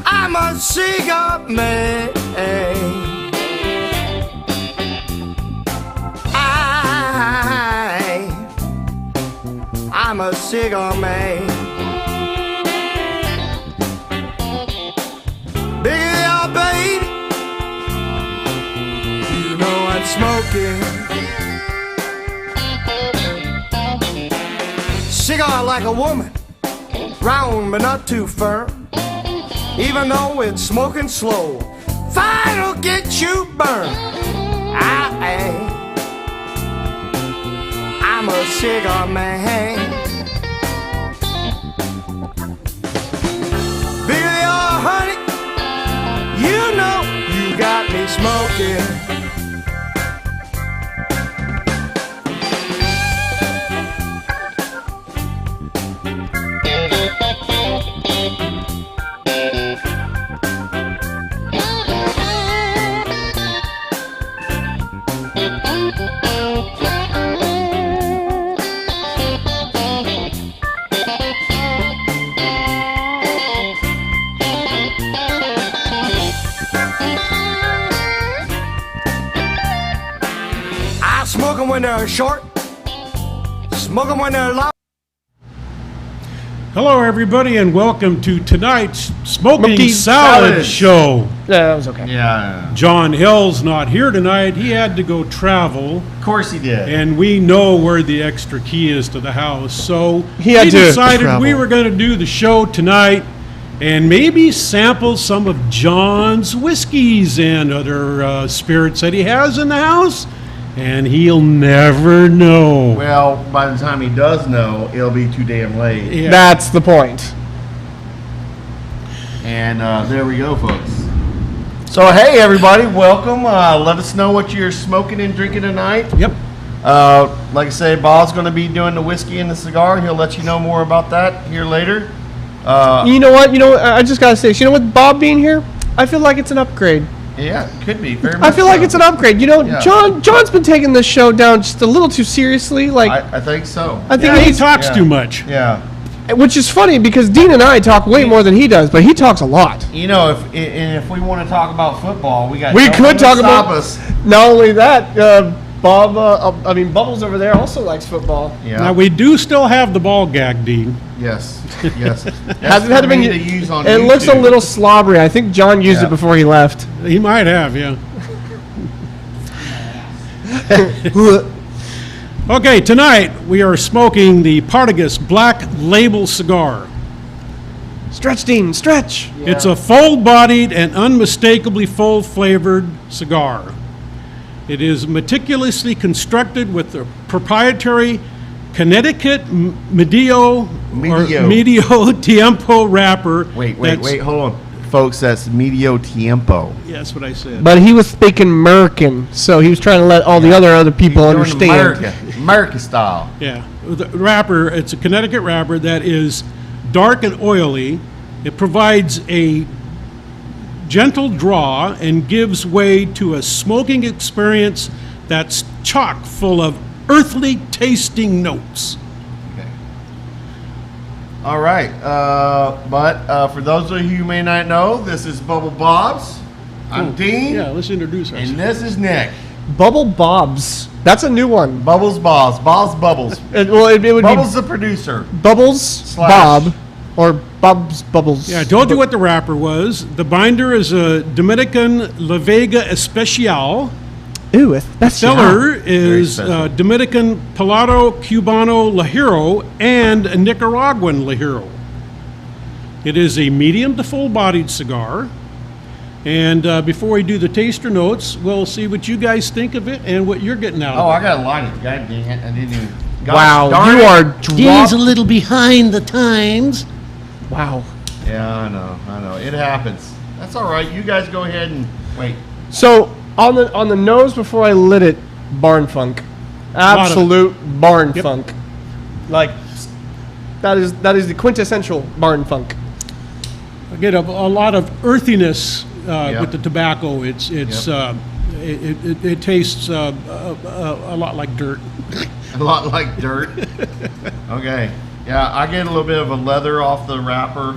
I'm a cigar man. I'm a cigar man. Big up, baby. You know I'm smoking. Cigar like a woman, round but not too firm. Even though it's smoking slow, fire'll get you burned. I'm a cigar man. Bigger they are, honey, you know you got me smoking. Smoke them when they're short, smoke them when they're long. Hello, everybody, and welcome to tonight's Smoking Salad Show. Yeah, that was okay. Yeah. John Hill's not here tonight. He had to go travel. Of course he did. And we know where the extra key is to the house. So He decided travel. we were going to do the show tonight and maybe sample some of John's whiskeys and other spirits that he has in the house. And he'll never know. Well, by the time he does know, it'll be too damn late. Yeah. That's the point. And there we go, folks. So, hey, everybody, welcome. Let us know what you're smoking and drinking tonight. Yep. Like I say, Bob's going to be doing the whiskey and the cigar. He'll let you know more about that here later. You know what? I just gotta say this. You know what? Bob being here, I feel like it's an upgrade. Yeah, it could be. Very much I feel like so. it's an upgrade. You know, Yeah. John's been taking this show down just a little too seriously. Like, I think so. I think Yeah, he he's, talks yeah. too much. Yeah. which is funny because Dean and I talk way more than he does, but he talks a lot. You know, if we want to talk about football, we got. We no could one to talk stop about. us. Not only that, Bubbles over there also likes football. Yeah. Now, we do still have the ball gag, Dean. Yes. Yes. Hasn't had to for me be. to use on It looks a YouTube. little slobbery. I think John used Yeah. it before he left. He might have, yeah. Okay, tonight we are smoking the Partagas Black Label cigar. Stretch, Dean, stretch. It's a full-bodied and unmistakably full-flavored cigar. It is meticulously constructed with a proprietary Connecticut Medio Tiempo wrapper. Wait, that's- hold on. Folks, that's Medio Tiempo. Yeah, that's what I said. But he was speaking American, so he was trying to let all the other people You're doing understand. America style. Yeah, the wrapper, it's a Connecticut wrapper that is dark and oily. It provides a gentle draw and gives way to a smoking experience that's chock full of earthly tasting notes. Okay. All right. But for those of you who may not know, this is Bubble Bob's. I'm Dean. Yeah, let's introduce And ourselves. this is Nick. Bubble Bob's. That's a new one. Bubbles Bob's. Bob's Bubbles. It would Bubbles the producer. be Bubbles Bob or Bob's Bubbles. Yeah, I told you what the wrapper was. The binder is a Dominican La Vega Especial. Ooh, that's Filler Very is special. Dominican Pilado Cubano Lajero and a Nicaraguan Lajero. It is a medium to full-bodied cigar. And before we do the taster notes, we'll see what you guys think of it and what you're getting out Oh, of I it. got to light it. God dang it. I didn't even. Gosh Wow, darn you it. are Dean's a little behind the times. Wow. Yeah, I know. It happens. That's all right. You guys go ahead and wait. So on the nose before I lit it, barn funk, absolute barn Yep. funk. Like that is the quintessential barn funk. I get a lot of earthiness Yep. with the tobacco. It tastes a lot like dirt. A lot like dirt. Okay. Yeah, I get a little bit of a leather off the wrapper,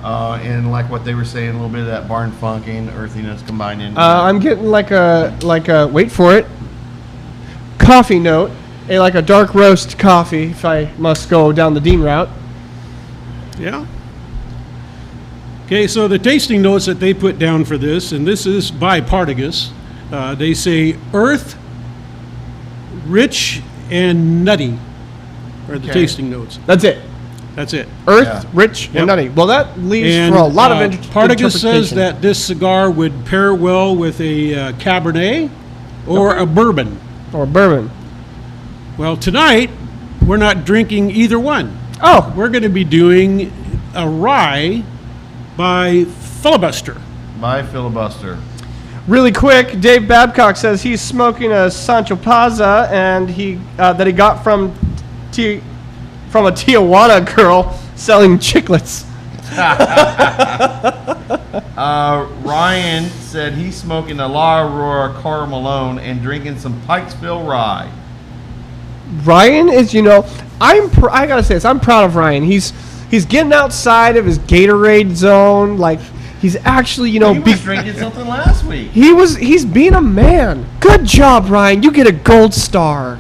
and like what they were saying, a little bit of that barn funking, earthiness combined in. I'm getting like a wait for it, coffee note, like a dark roast coffee if I must go down the Dean route. Yeah. Okay, so the tasting notes that they put down for this, and this is by Partagas, they say earth, rich, and nutty are the Okay. tasting notes. That's it. That's it. Earth, Yeah. rich, Yep. and nutty. Well, that leaves And for a lot of Partagas says interpretation. that this cigar would pair well with a Cabernet or a bourbon. Or bourbon. Well, tonight, we're not drinking either one. Oh, We're going to be doing a rye by Filibuster. By Filibuster. really quick, Dave Babcock says he's smoking a Sancho Panza and that he got from a Tijuana girl selling chiclets. Ryan said he's smoking a La Aurora Carmelone and drinking some Pikesville Rye. Ryan is, I gotta say this, I'm proud of Ryan. He's getting outside of his Gatorade zone. Like he's actually, He was drinking something last week. he's being a man. Good job, Ryan. You get a gold star.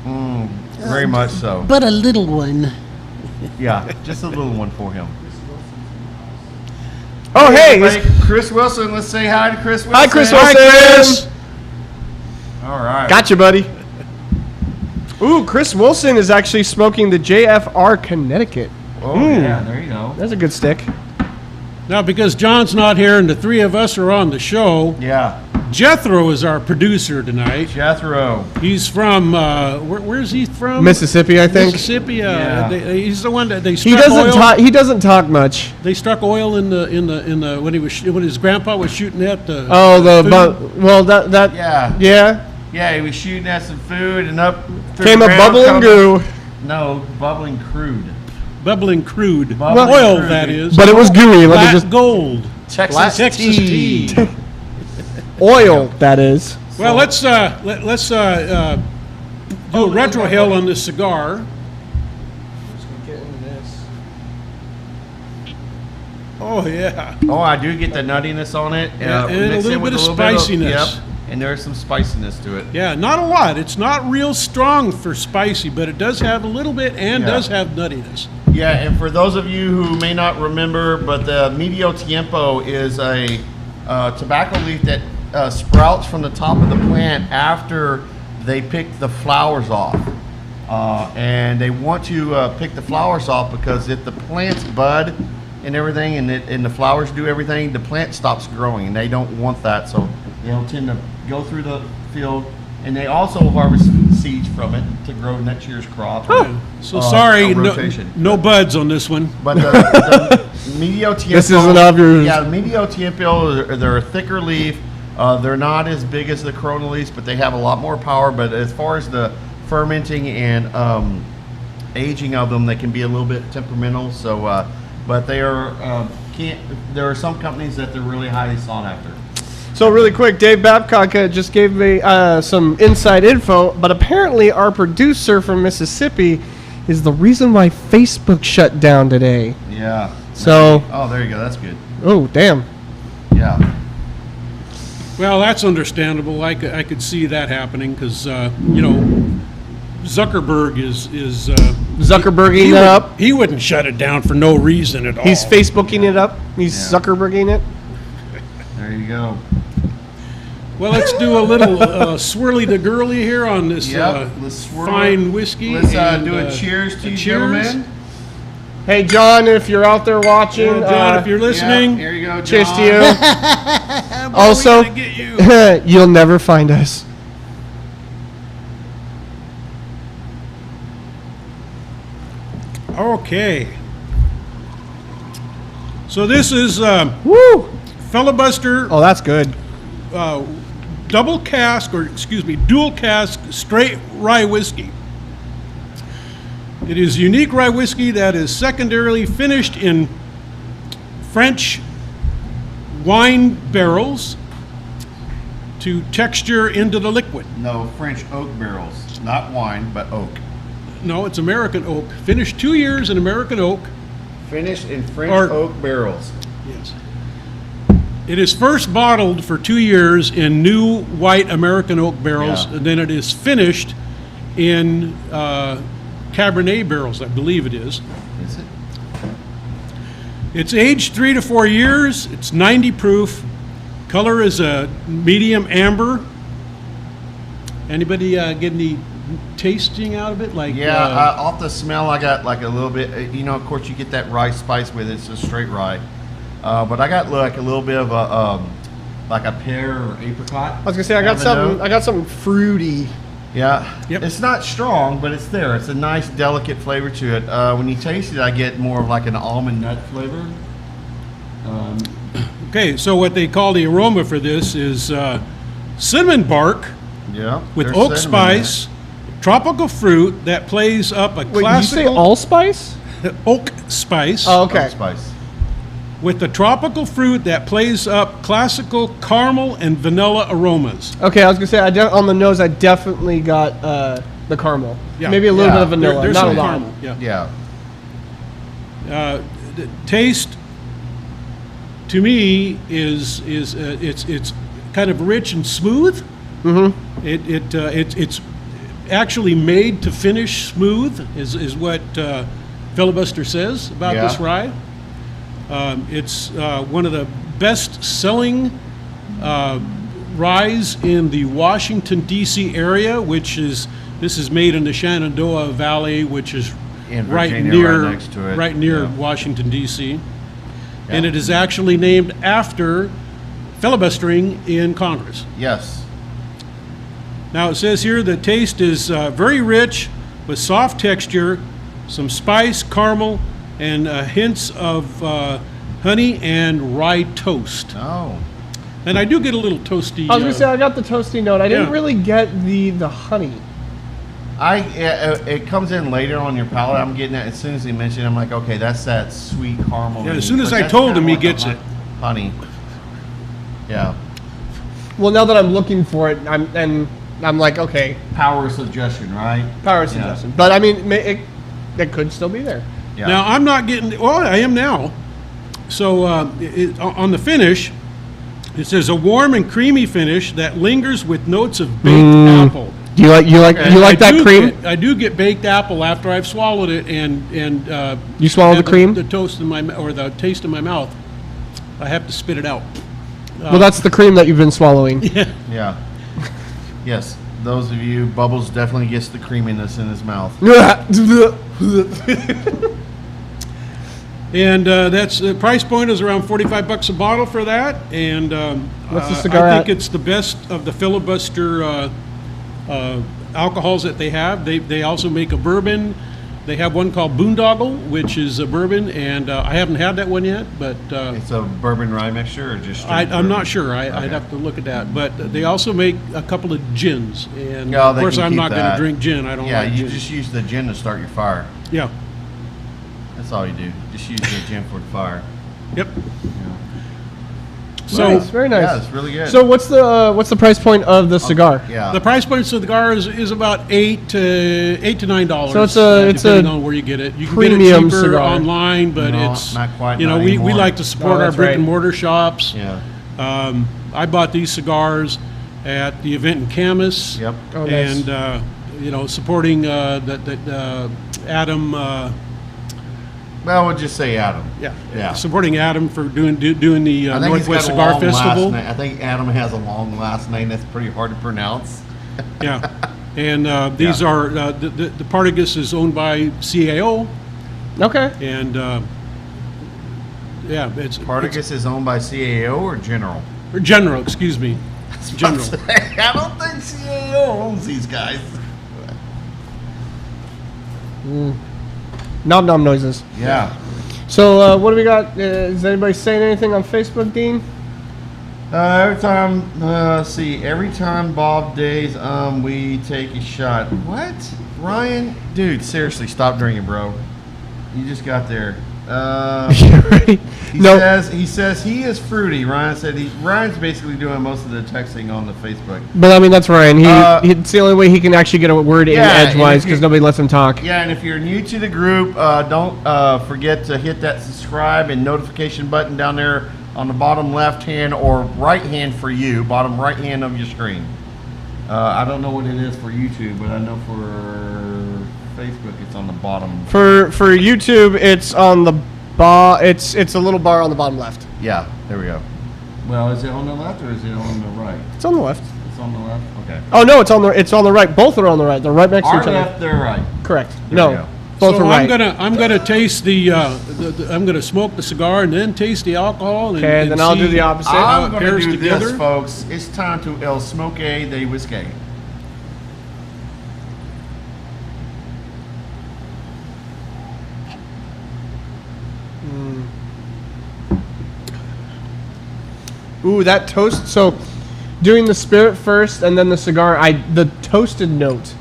Very much so. But a little one. Yeah, just a little one for him. Oh, hey, Everybody, Chris Wilson. Let's say hi to Chris Wilson. hi, Chris Hi, Wilson. Chris. All right. Gotcha, buddy. Ooh, Chris Wilson is actually smoking the JFR Connecticut. Oh, yeah, there you go. That's a good stick. Now, because John's not here and the three of us are on the show, Yeah, Jethro is our producer tonight. Jethro. He's from, where's he from? Mississippi, I think. Mississippi. Yeah. He's the one that they He struck doesn't oil. talk. He doesn't talk much. They struck oil in the when his grandpa was shooting at the. Oh, food. well, that Yeah. yeah He was shooting at some food and up through came the a ground, bubbling goo, No, bubbling crude. bubbling crude Bubbling oil. crude. That is. but it was gooey. Let Black me just gold. Texas, Texas tea. oil. That is. Well, let's do a retro hill on this cigar. Oh yeah. Oh, I do get the nuttiness on it. Yeah, and a mix little it with bit of a little spiciness. Yep, and there's some spiciness to it. Yeah, not a lot. It's not real strong for spicy, but it does have a little bit and Yeah. does have nuttiness. Yeah, and for those of you who may not remember, but the medio tiempo is a tobacco leaf that sprouts from the top of the plant after they pick the flowers off. And they want to pick the flowers off because if the plants bud and everything and the flowers do everything, the plant stops growing and they don't want that. So they'll tend to go through the field and they also harvest seeds from it to grow next year's crop. So sorry, a no, rotation. no buds on this one. But the medio tiempo. This isn't of yours. Yeah, the medio tiempo. They're a thicker leaf. They're not as big as the Corona leaves, but they have a lot more power. But as far as the fermenting and aging of them, they can be a little bit temperamental. So, but they are there are some companies that they're really highly sought after. So really quick, Dave Babcock just gave me some inside info, but apparently our producer from Mississippi is the reason why Facebook shut down today. Yeah. So, Oh, there you go. That's good. oh damn. Yeah. Well, that's understandable. I could see that happening because Zuckerberg is Zuckerberging he it would- up. He wouldn't shut it down for no reason at all. He's Facebooking it up. He's Yeah. Zuckerberging it. There you go. Well, let's do a little swirly to girly here on this Yep. Let's swirl fine it. whiskey. Let's and, do a cheers to you, cheers. gentlemen. Hey John, if you're out there watching, John, if you're listening, Here you go, cheers to John. you. where Also, are we gonna get you? you'll never find us. Okay. So So this is Woo! Filibuster Oh, that's good. dual cask straight rye whiskey. It is unique rye whiskey that is secondarily finished in French wine barrels to texture into the liquid. No, French oak barrels. Not wine, but oak. No, it's American oak. Finished 2 years in American oak. Finished in French Or- oak barrels. Yes. It is first bottled for 2 years in new white American oak barrels, Yeah. and then it is finished in Cabernet barrels, I believe it is. Is it? It's aged 3 to 4 years. It's 90 proof. Color is a medium amber. Anybody get any tasting out of it? Like Yeah, off the smell, I got like a little bit. Of course, you get that rye spice with it. It's a straight rye, but I got like a little bit of a like a pear or apricot. I was gonna say I got something fruity. Yeah, Yep. It's not strong, but it's there. It's a nice, delicate flavor to it. When you taste it, I get more of like an almond nut flavor. Okay, so what they call the aroma for this is cinnamon bark Yeah, with there's oak cinnamon there. spice, tropical fruit that plays up a Wait, did you say classical allspice? oak spice Oh, okay. Oak spice. with the tropical fruit that plays up classical caramel and vanilla aromas. Okay, I was gonna say on the nose I definitely got the caramel. Yeah. Maybe a little Yeah. bit of vanilla, There's not a some lot. caramel. Yeah. Yeah. The taste to me is it's kind of rich and smooth. Mm-hmm. It's actually made to finish smooth is what Filibuster says about Yeah. this rye. It's one of the best-selling ryes in the Washington D.C. area, this is made in the Shenandoah Valley, which is In right Virginia, near right next to it. right near Yeah. Washington D.C. And Yeah. it is actually named after filibustering in Congress. Yes. Now it says here the taste is very rich with soft texture, some spice, caramel, and hints of honey and rye toast. Oh. And I do get a little toasty. I was gonna say I got the toasty note. I didn't Yeah. really get the honey. It comes in later on your palate. I'm getting that as soon as he mentioned it, I'm like, okay, that's that sweet caramel. Yeah, as soon as I told him, he gets it. Honey. Yeah. Well, now that I'm looking for it, I'm like, okay, Power of suggestion, right? power Yeah. suggestion. But I mean, it could still be there. Yeah. Now I'm not getting. Well, I am now. So on the finish, it says a warm and creamy finish that lingers with notes of baked apple. Do you like I that do cream? I do get baked apple after I've swallowed it and You swallow had the cream? the toast in my or the taste in my mouth. I have to spit it out. Well, that's the cream that you've been swallowing. Yeah. Yes. Those of you, Bubbles definitely gets the creaminess in his mouth. And that's the price point is around $45 a bottle for that. And What's the cigar I think at? it's the best of the Filibuster alcohols that they have. They also make a bourbon. They have one called Boondoggle, which is a bourbon, and I haven't had that one yet, but It's a bourbon rye mixture or just straight I'm bourbon? not sure. I'd Okay. have to look at that. But they also make a couple of gins, and Yeah, of they course can I'm keep not going to that. drink gin. I don't Yeah, like you gin. just use the gin to start your fire. Yeah. That's all you do. Just use the gin for the fire. Yep. So Nice, very nice. Yeah, it's really good. So what's the price point of the cigar? Yeah. the price point of the cigar is about $8 to $9. So it's depending a on where you get it. You can premium get it cheaper cigar. online, but No, it's not quite, You know, not we anymore. like to support No, our that's brick right. and mortar shops. Yeah. I bought these cigars at the event in Camas. Yep. Oh, nice. And supporting the Adam. Well, we'll just say Adam. Yeah. Supporting Adam for doing the I think he's Northwest got a Cigar long Festival. last name. I think Adam has a long last name that's pretty hard to pronounce. Yeah, and these Yeah. are the Partagas is owned by CAO, Okay. and it's Partagas is owned by CAO or General? or General. Excuse me, General. I don't think CAO owns these guys. Nom nom noises. Yeah. So what do we got? Is anybody saying anything on Facebook, Dean? Every time, let's see. Every time Bob days, we take a shot. What, Ryan? Dude, seriously, stop drinking, bro. You just got there. He says he is fruity. Ryan said Ryan's basically doing most of the texting on the Facebook. But I mean, that's Ryan. It's the only way he can actually get a word in edgewise because nobody lets him talk. Yeah, and if you're new to the group, don't forget to hit that subscribe and notification button down there on the bottom left hand or right hand for you, bottom right hand of your screen. I don't know what it is for YouTube, but I know for Facebook it's on the bottom. For YouTube, it's on the it's a little bar on the bottom left. Yeah, there we go. Well, is it on the left or is it on the right? It's on the left. It's on the left. Okay. Oh no, it's on the right. Both are on the right. They're right next to each other. Our left, their right. Correct. There we go. Both So are right. I'm gonna taste I'm gonna smoke the cigar and then taste the alcohol. And, Okay, and then I'll do see the opposite. how I'm it going to pairs do together. this, folks. It's time to El Smoke de Whiskey. Ooh, that toast. So, doing the spirit first and then the cigar, the toasted note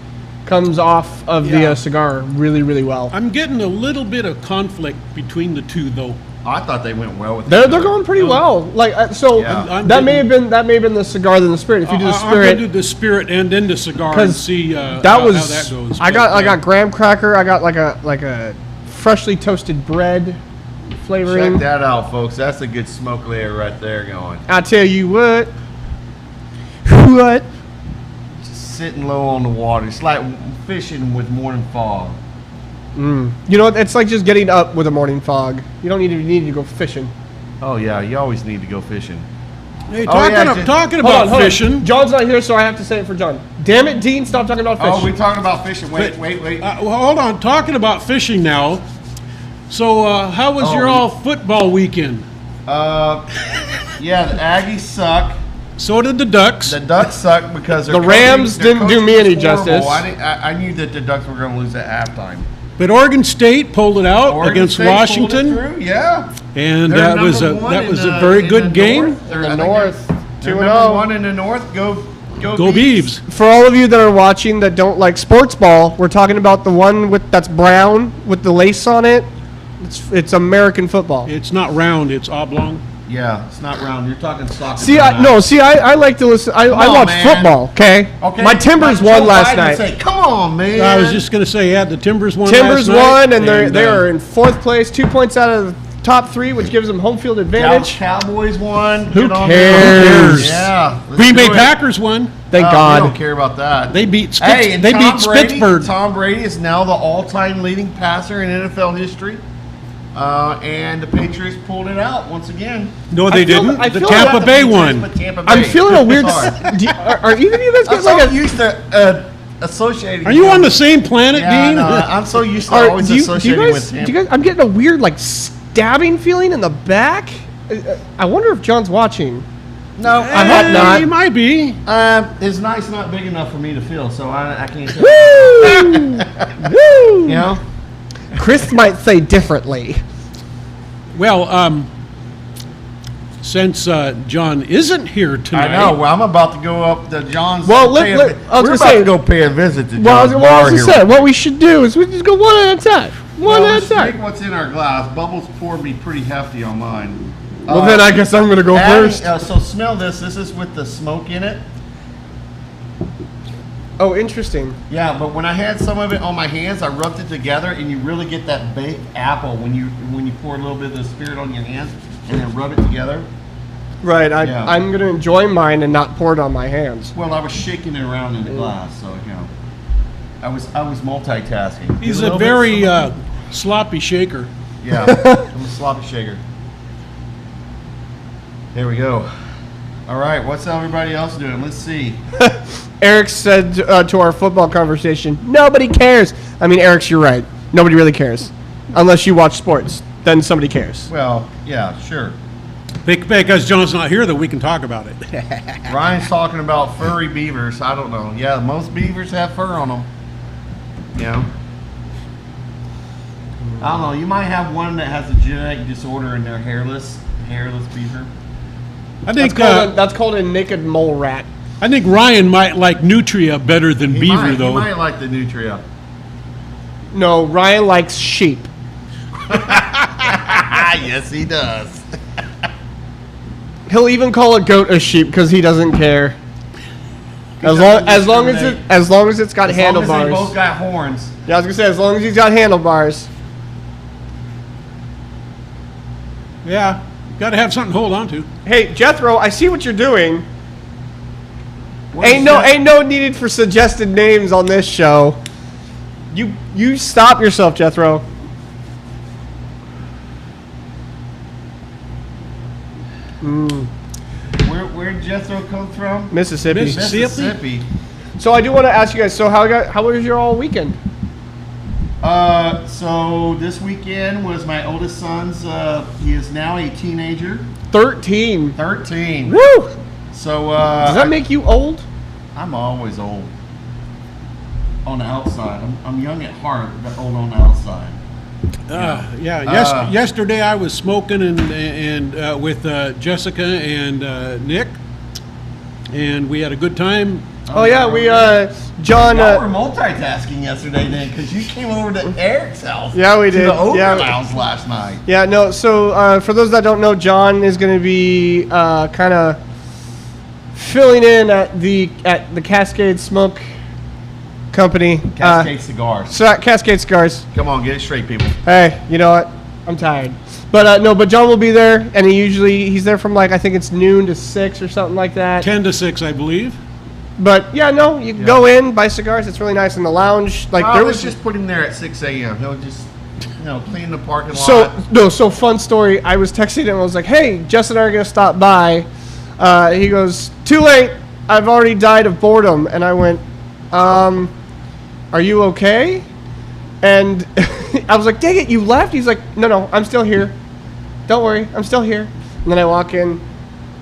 comes off of the cigar really, really well. I'm getting a little bit of conflict between the two, though. I thought they went well with They're going pretty well. Like Yeah. that may have been the cigar than the spirit. If you do the I'm gonna do spirit, the spirit and then the cigar and see that how was that goes. I got graham cracker. I got like a freshly toasted bread flavoring. Check that out, folks. That's a good smoke layer right there going. I tell you what. Just sitting low on the water. It's like fishing with morning fog. You know, it's like just getting up with a morning fog. You don't need to go fishing. Oh, yeah. You always need to go fishing. Hey, yeah, talking Hold about on. fishing. John's not here, so I have to say it for John. Damn it, Dean! Stop talking about fish. Oh, we're talking about fishing. Wait. Well, hold on. Talking about fishing now. So, how was your all football weekend? Yeah, the Aggies suck. So did the Ducks. The Ducks suck because The Rams didn't do me any justice. I knew that the Ducks were going to lose at halftime. But Oregon State pulled it out Oregon against State pulled it Washington, through, yeah. and They're that was number one a very in good the game. North. In the I think North, they're 2-0. number one in the North. Go Go Beavs. For all of you that are watching that don't like sports ball, we're talking about the one that's brown with the lace on it. It's American football. It's not round; it's oblong. Yeah, it's not round. You're talking soccer. I like to listen. I watch man. football. Okay. My Timbers won last night. Say, come on, man. I was just going to say, the Timbers won. Timbers last night, won, and they are in fourth place, 2 points out of the top three, which gives them home field advantage. Cowboys won. Who Get on cares? there. Yeah. let's Green Bay do it. Packers won. Thank We God. don't care about that. They beat and they Tom beat Brady, Pittsburgh. Tom Brady is now the all-time leading passer in NFL history. And the Patriots pulled it out once again. No, they didn't. I The feel Tampa Not the Bay Patriots, won. but Tampa Bay. I'm feeling a weird. Sorry. Are either of you guys I'm getting so like a? used to associating. Are you on the same planet, Yeah, Dean? no, I'm so used to Are, always do you associating guys? with Do Tampa. you guys? I'm getting a weird like stabbing feeling in the back. I wonder if John's watching. No, I hope not. You might be. His knife's not big enough for me to feel, so I can't tell. Woo! Woo! You know? Chris might say differently. Well, since John isn't here tonight, I know. Well, I'm about to go up to John's. Well, we're about to go pay a visit to John's Well, I was bar going to here. say, what we should do is we just go one at a time. One at a Let's drink time. what's in our glass. Bubbles poured me pretty hefty on mine. Well, then I guess I'm going to go first. So smell this. This is with the smoke in it. Oh, interesting. Yeah, but when I had some of it on my hands, I rubbed it together, and you really get that baked apple when you pour a little bit of the spirit on your hands and then rub it together. Right, Yeah. I'm going to enjoy mine and not pour it on my hands. Well, I was shaking it around in the glass, so you know, I was multitasking. he's Give a little bit very of some- sloppy shaker. yeah, I'm a sloppy shaker. There we go. All right, what's everybody else doing? Let's see. Eric said to our football conversation, nobody cares. I mean, Eric, you're right. Nobody really cares. Unless you watch sports. Then somebody cares. Well, yeah, sure. Because John's not here, that we can talk about it. Ryan's talking about furry beavers. I don't know. Yeah, most beavers have fur on them. You know. I don't know. You might have one that has a genetic disorder and they're hairless beaver. I think That's called a naked mole rat. I think Ryan might like nutria better than He beaver, though. He might like the nutria. No, Ryan likes sheep. Yes, he does. He'll even call a goat a sheep because he doesn't care. As long as it's got handlebars. As long as they both got horns. Yeah, I was gonna say as long as he's got handlebars. Yeah, got to have something to hold on to. Hey, Jethro, I see what you're doing. What Ain't is no needed for suggested names on this show. You stop yourself, Jethro. Where'd Jethro come from? Mississippi. Mississippi. So I do want to ask you guys. So how was your all weekend? So this weekend was my oldest son's. He is now a teenager. 13. 13. Woo! So Does that make you old? I'm always old. On the outside, I'm young at heart, but old on the outside. Yesterday I was smoking and with Jessica and Nick, and we had a good time. Oh yeah, we John. Y'all were multitasking yesterday then, because you came over to Eric's house. Yeah, we to did. The Ogre Yeah. House last night. Yeah, no. So for those that don't know, John is going to be kind of filling in at the Cascade Smoke Company. Cascade Cigars. So Cascade Cigars. Come on, get it straight, people. Hey, you know what? I'm tired. But no, but John will be there, and he's there from I think it's noon to 6 or something like that. 10 to 6, I believe. But yeah, no, you can go in, buy cigars. It's really nice in the lounge. There was just put him there at 6 a.m. He'll just clean the parking lot. So fun story. I was texting him. I was like, "Hey, Jess and I are gonna stop by." He goes, "Too late. I've already died of boredom." And I went, "Are you okay?" And I was like, "Dang it, you left?" He's like, "No, I'm still here. Don't worry, I'm still here." And then I walk in,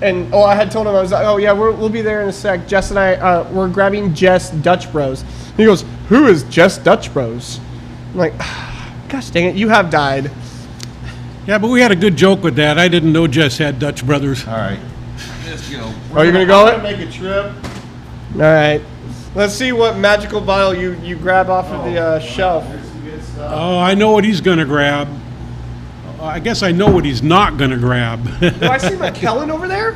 and I had told him, I was like, "Oh yeah, we'll be there in a sec." Jess and I we're grabbing Jess Dutch Bros. He goes, "Who is Jess Dutch Bros?" I'm like, "Gosh dang it, you have died." Yeah, but we had a good joke with that. I didn't know Jess had Dutch brothers. All right. Let's go. Oh, you're gonna go I'm gonna make a trip. All right. Let's see what magical bottle you grab off of the shelf. There's some good stuff. Oh, I know what he's going to grab. I guess I know what he's not going to grab. Do I see McKellen over there?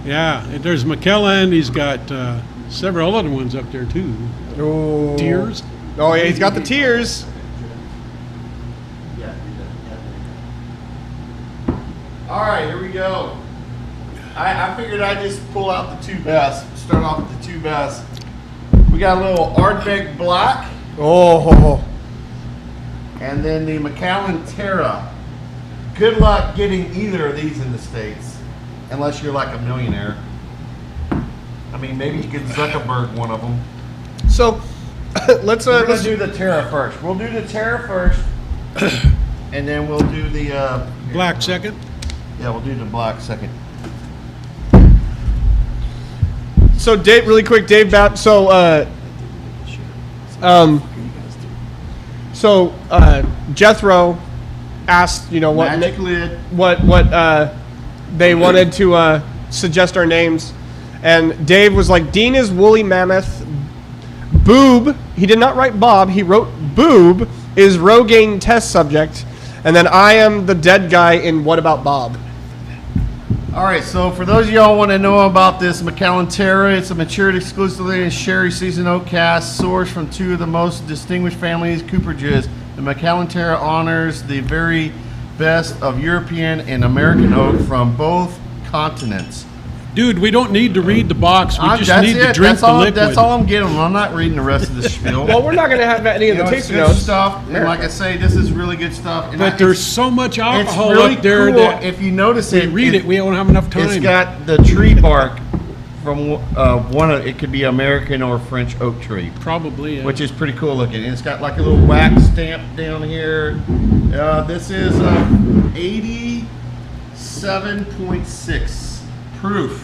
Yeah, and there's McKellen. He's got several other ones up there, too. Oh. Tears. Oh, yeah, he's got the tears. Yeah. All right, here we go. I figured I'd just pull out the two best. Start off with the two best. We got a little Ardbeg Black. Oh. And then the Macallan Terra. Good luck getting either of these in the States. Unless you're like a millionaire. I mean, maybe you could Zuckerberg one of them. So, let's We're going to do the Terra first. We'll do the Terra first. And then we'll do the... Black second. Yeah, we'll do the black second. So Dave, really quick, Dave Bapp. Jethro asked, what Magic lid. what they wanted to suggest our names, and Dave was like, Dean is Woolly Mammoth. Boob, he did not write Bob. He wrote Boob is Rogaine test subject, and then I am the dead guy in What About Bob. All right, so for those of y'all want to know about this Macallan Terra, it's a matured exclusively in sherry seasoned oak cask sourced from two of the most distinguished families, cooperages. The Macallan Terra honors the very best of European and American oak from both continents. Dude, we don't need to read the box. We just That's need it. to drink the liquid. That's all I'm getting. I'm not reading the rest of the spiel. Well, we're not going to have any of the It's tasting good notes. stuff. And like I say, this is really good stuff. And But there's so much it's alcohol really up there cool. that If you notice we read it, we don't have enough time. It's got the tree bark from it could be American or French oak tree, Probably. which is pretty cool looking. And it's got like a little wax stamp down here. This is 87.6 proof.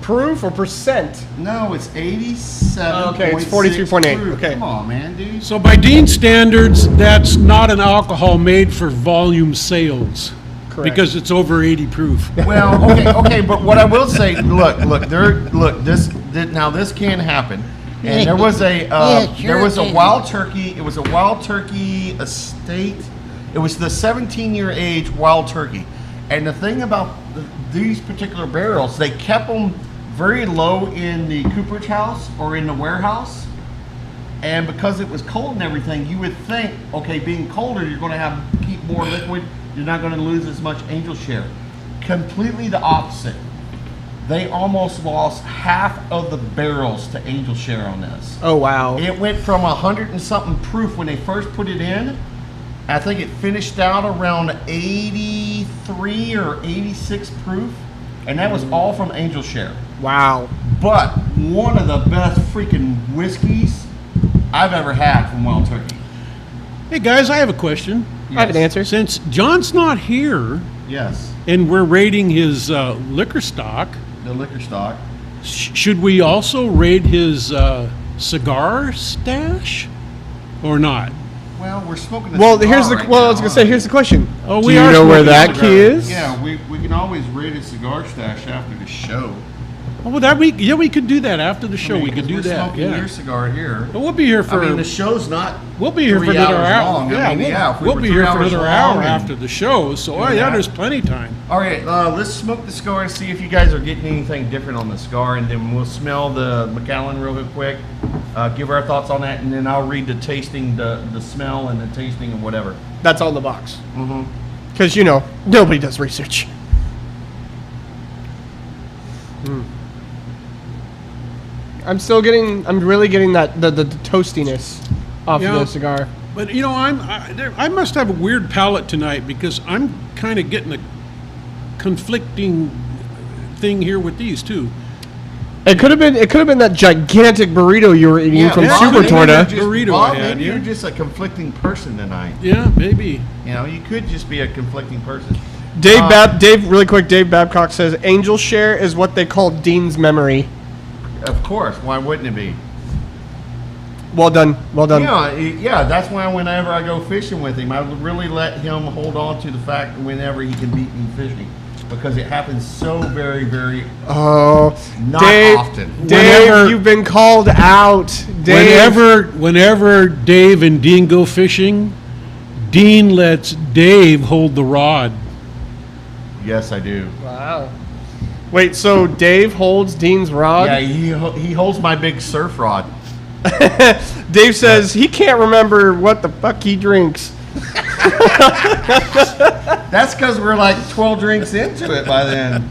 proof or percent? No, it's 87. Okay, it's 43.8. proof. Okay. Come on, man, dude. So by Dean standards, that's not an alcohol made for volume sales. Correct. Because it's over 80 proof. Well, okay, but what I will say, this can happen. And there was a wild turkey. It was a wild turkey estate. It was the 17-year age wild turkey. And the thing about these particular barrels, they kept them very low in the cooperage house or in the warehouse. And because it was cold and everything, you would think, okay, being colder, you're going to keep more liquid. You're not going to lose as much angel share. Completely the opposite. They almost lost half of the barrels to angel share on this. Oh, wow. It went from 100 and something proof when they first put it in. I think it finished out around 83 or 86 proof. And that was all from angel share. Wow. But one of the best freaking whiskeys I've ever had from Wild Turkey. Hey guys, I have a question. I have an answer. Since John's not here Yes, and we're rating his liquor stock, the liquor stock. should we also rate his cigar stash or not? Well, we're smoking. Well, here's the here's the question. Oh, Do we you are know where smoking that cigar. key is? Yeah, we can always rate a cigar stash after the show. Oh, well, we could do that after the show. We could do we're that. Smoking Yeah. your cigar here. But we'll be here for. I mean, the show's not. We'll be here for 3 another hours hour. long. Yeah, I mean, if we we'll were be 3 here for hours another long hour and- after the show. So Yeah. yeah, there's plenty of time. All right, let's smoke the cigar and see if you guys are getting anything different on the cigar, and then we'll smell the Macallan real quick. Give our thoughts on that, and then I'll read the tasting, the smell, and the tasting, and whatever. That's on the box. Mm-hmm. Because, nobody does research. I'm really getting the toastiness off Yeah. of the cigar. But I must have a weird palate tonight because I'm kind of getting a conflicting thing here with these too. It could have been that gigantic burrito you were eating from Bob, Super maybe Torta. burrito Bob, I had, maybe yeah. you're just a conflicting person tonight. Yeah, maybe. You could just be a conflicting person. Dave, really quick, Dave Babcock says angel share is what they call Dean's memory. Of course, why wouldn't it be? Well done. Yeah, that's why whenever I go fishing with him, I would really let him hold on to the fact whenever he can beat me fishing. Because it happens so very, very Oh, not Dave, often. Dave, Whenever- you've been called out. Dave. Whenever Dave and Dean go fishing, Dean lets Dave hold the rod. Yes, I do. Wow. Wait, so Dave holds Dean's rod? Yeah, he holds my big surf rod. Dave says he can't remember what the fuck he drinks. That's because we're like 12 drinks into it by then.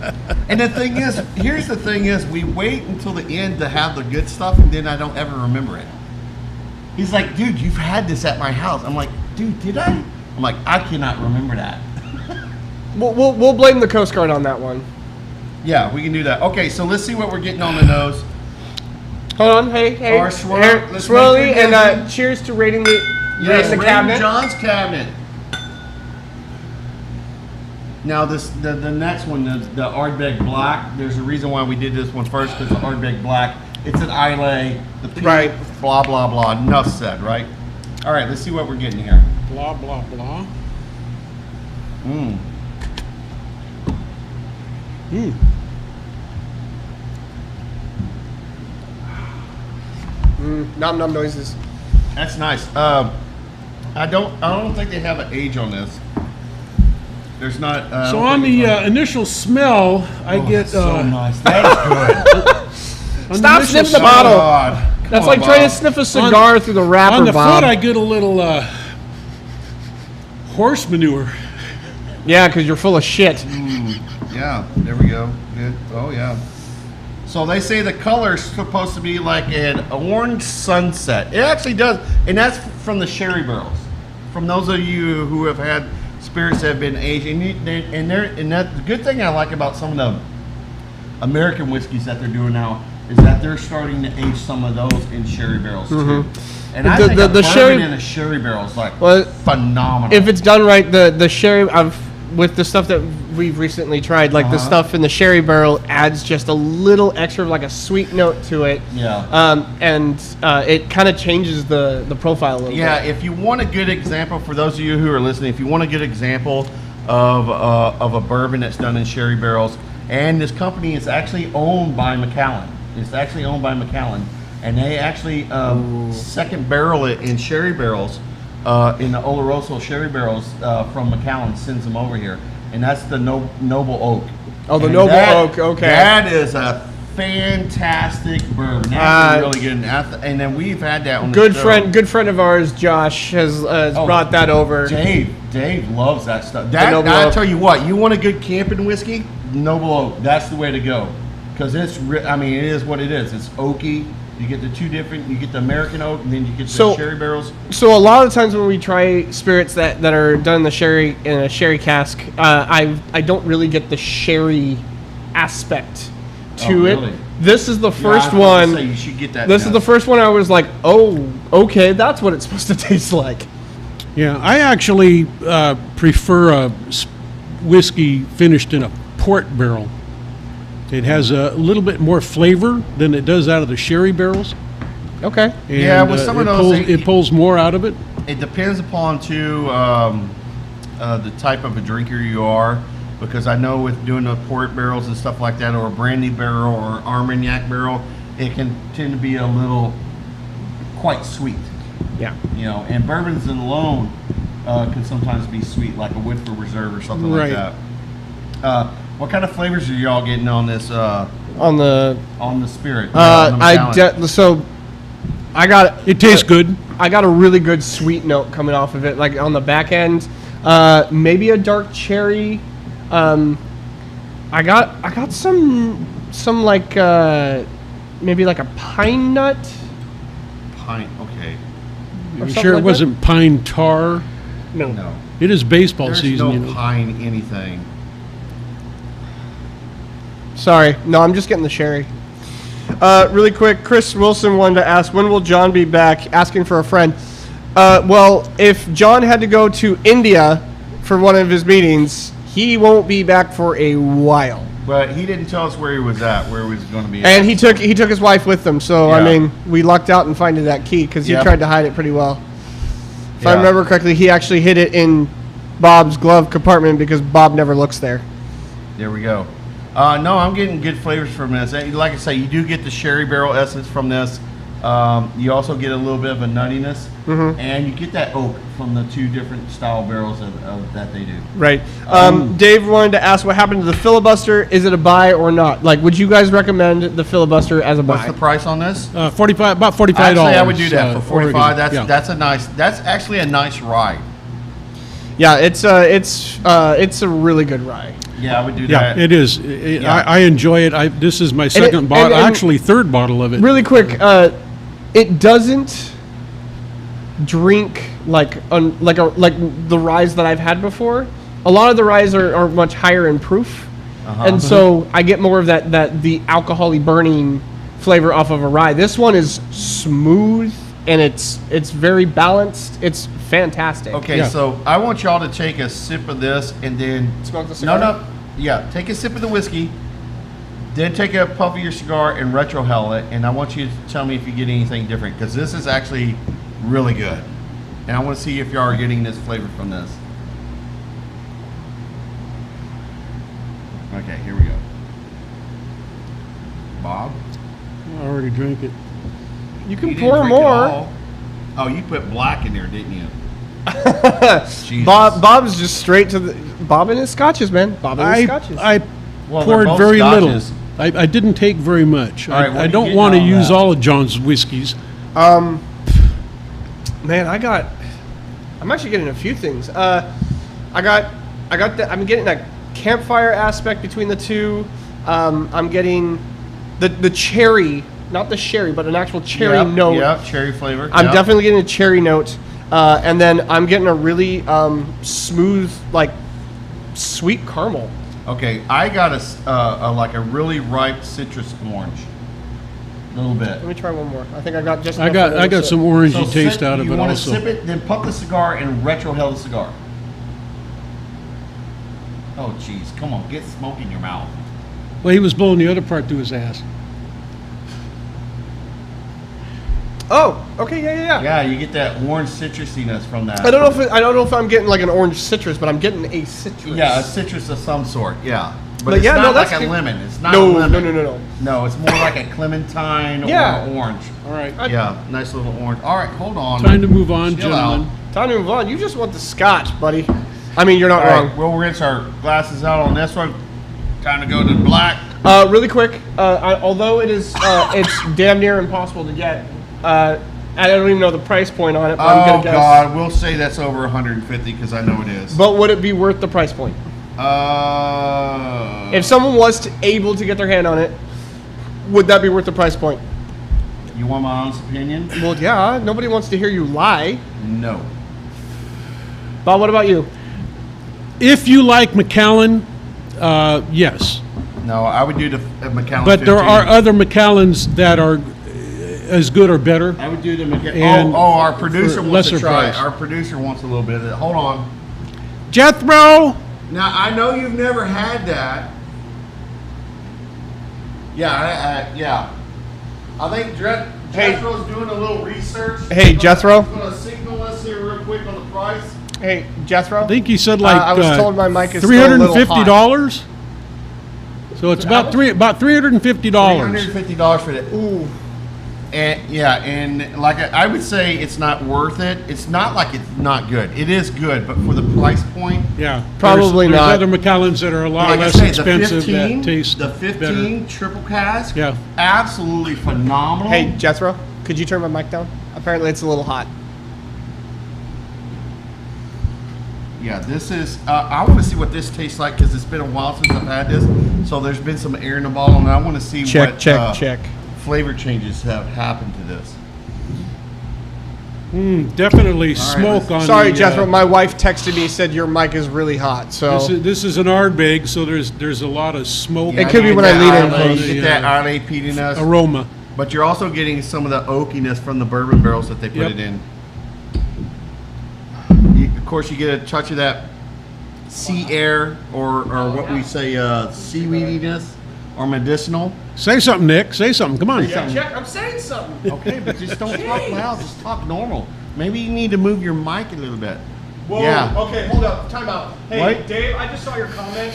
And here's the thing is, we wait until the end to have the good stuff, and then I don't ever remember it. He's like, dude, you've had this at my house. I'm like, dude, did I? I'm like, I cannot remember that. We'll blame the Coast Guard on that one. Yeah, we can do that. Okay, so let's see what we're getting on the nose. Hold on, hey, Our swirl- let's swirly, make it and cheers to rating the Rating cabinet. John's cabinet. Now the next one, the Ardbeg Black. There's a reason why we did this one first, because the Ardbeg Black, it's an Islay, the pink, Right. blah blah blah. Enough said, right? All right, let's see what we're getting here. Blah blah blah. Mm. Nom nom noises. That's nice. I don't think they have an age on this. There's not. I So don't on think the it's initial smell, I get that's so nice. That's good. on Stop initial sniffing the smell- bottle. God. That's Come like on, trying to Bob. sniff a cigar through the wrapper, On the Bob. foot, I get a little horse manure. Yeah, because you're full of shit. Yeah, there we go. Good. Oh yeah. So they say the color's supposed to be like an orange sunset. It actually does, and that's from the sherry barrels. From those of you who have had spirits that have been aged, and that the good thing I like about some of the American whiskeys that they're doing now is that they're starting to age some of those in sherry barrels too. And I think The the sherry- bourbon in a sherry barrel is like Well, phenomenal. If it's done right, the sherry. with the stuff that we've recently tried, like the stuff in the sherry barrel adds just a little extra, like a sweet note to it. Yeah. And it kind of changes the profile a little bit. Yeah, if you want a good example, for those of you who are listening, if you want a good example of a bourbon that's done in sherry barrels, and this company is actually owned by Macallan. It's actually owned by Macallan, and they actually second barrel it in sherry barrels, in the Oloroso sherry barrels from Macallan, sends them over here, and that's the Noble Oak. Oh, the And Noble Oak, okay. That is a fantastic bourbon. That's really good. And then we've had that on the show. Good friend of ours, Josh, has brought that over. Dave loves that stuff. I tell you what, you want a good camping whiskey? Noble Oak. That's the way to go. Because it is what it is. It's oaky. You get the two different. You get the American oak, and then you get the sherry barrels. So a lot of times when we try spirits that are done in a sherry cask, I don't really get the sherry aspect to it. Really? This is the first one. You should get that. This is the first one I was like, oh, okay, that's what it's supposed to taste like. Yeah, I actually prefer a whiskey finished in a port barrel. It has a little bit more flavor than it does out of the sherry barrels. Okay. And, Yeah, with some of those, it pulls more out of it. It depends upon too the type of a drinker you are, because I know with doing the port barrels and stuff like that, or a brandy barrel or Armagnac barrel, it can tend to be a little quite sweet. Yeah. You know, and bourbons alone can sometimes be sweet, like a Woodford Reserve or something like that. What kind of flavors are y'all getting on this? On the spirit. So I got It tastes good. I got a really good sweet note coming off of it, like on the back end. Maybe a dark cherry. I got some like maybe like a pine nut. Pine. Okay. You something sure it like wasn't pine tar? No. It is baseball There's season, no you know. pine anything. Sorry, no, I'm just getting the sherry. Really quick, Chris Wilson wanted to ask, when will John be back? Asking for a friend. Well, if John had to go to India for one of his meetings, he won't be back for a while. But he didn't tell us where he was at, where he was going to be. And he took his wife with him, so Yeah. I mean, we lucked out in finding that key because he Yep. tried to hide it pretty well. If I Yeah. remember correctly, he actually hid it in Bob's glove compartment because Bob never looks there. There we go. No, I'm getting good flavors from this. Like I say, you do get the sherry barrel essence from this. You also get a little bit of a nuttiness, and you get that oak from the two different style barrels that they do. Right. Dave wanted to ask what happened to the Filibuster. Is it a buy or not? Like, would you guys recommend the Filibuster as a buy? What's the price on this? About $45. Actually, I would do that for 45. Oregon. That's actually a nice rye. Yeah, it's a really good rye. Yeah, I would do Yeah, that. it is. I enjoy it. This is my second bottle, and actually third bottle of it. Really quick, it doesn't drink like the ryes that I've had before. A lot of the ryes are much higher in proof, and so I get more of the alcohol-y burning flavor off of a rye. This one is smooth and it's very balanced. It's fantastic. Okay, Yeah. so I want y'all to take a sip of this and then Smoke the cigar? No. Yeah, take a sip of the whiskey, then take a puff of your cigar and retrohale it, and I want you to tell me if you get anything different, because this is actually really good. And I want to see if y'all are getting this flavor from this. Okay, here we go. Bob? I already drank it. You can You didn't pour drink it more. all. Oh, you put black in there, didn't you? Jesus. Bob's just straight to the Bob and his scotches, man. Bob and his scotches. I Well, they're poured both very scotches. little. I didn't take very much. All right, what I are you don't getting want to out of use that? all of John's whiskeys. Man, I'm actually getting a few things. I'm getting a campfire aspect between the two. I'm getting the cherry, not the sherry, but an actual cherry note. Yeah, cherry flavor. I'm Yep. definitely getting a cherry note. And then I'm getting a really smooth, like sweet caramel. Okay, I got a really ripe citrus orange. A little bit. Let me try one more. I think I got just. I enough for got another some sip. orangey So taste sip- out of it You want to also. sip it, then puff the cigar and retrohale the cigar. Oh, jeez. Come on, get smoke in your mouth. Well, he was blowing the other part to his ass. Oh, okay, yeah. Yeah, you get that orange citrusiness from that. I don't know if I'm getting like an orange citrus, but I'm getting a citrus. Yeah, a citrus of some sort. Yeah, but But it's yeah, no, not that's like a good. lemon. It's not No, a lemon. no. No, it's more like a clementine Yeah. or an orange. All right. Yeah, nice little orange. All right, hold on. Time to move on, Chill gentlemen. Time to move on. You just want the scotch, buddy. I mean, you're not All wrong. right, we'll rinse our glasses out on this one. Time to go to black. Really quick, although it is, it's damn near impossible to get. I don't even know the price point on it, but I'm Oh gonna guess. God, we'll say that's over 150 because I know it is. But would it be worth the price point? If someone was able to get their hand on it, would that be worth the price point? You want my honest opinion? Well, yeah. Nobody wants to hear you lie. No. Bob, what about you? If you like Macallan, yes. No, I would do the Macallan. But there 15. are other Macallans that are as good or better. I would do the And our producer for wants to lesser try. price. Our producer wants a little bit of it. Hold on. Jethro! Now I know you've never had that. Yeah, I think Hey. Jethro's doing a little research. Hey, Jethro. He's gonna signal us here real quick on the price. Hey, Jethro. I think he said like I was told my mic is still a little hot. $350. So it's about $350. $350 for that. Ooh. And and like I would say, it's not worth it. It's not like it's not good. It is good, but for the price point, Yeah. Probably there's not. other Macallans that are a lot like I less say, expensive the 15, that taste the 15 triple cask, Yeah. absolutely phenomenal. Hey, Jethro, could you turn my mic down? Apparently, it's a little hot. Yeah, this is. I want to see what this tastes like because it's been a while since I've had this. So there's been some air in the bottle, and I want to see what check. flavor changes have happened to this. Definitely smoke on Sorry, the, Jethro. My wife texted me, said your mic is really hot. So This is an Ardbeg, so there's a lot of smoke It could be when I lean in close. You get that Arlay peatiness, aroma. but you're also getting some of the oakiness from the bourbon barrels that they put Yep. it in. Of course, you get a touch of that sea air or what we say seaweediness or medicinal. Say something, Nick. Say something. Come on. check. I'm saying something. Okay, but just don't talk loud. Just talk normal. Maybe you need to move your mic a little bit. Whoa. Yeah. Okay, hold up. Time out. Hey, What? Dave, I just saw your comment.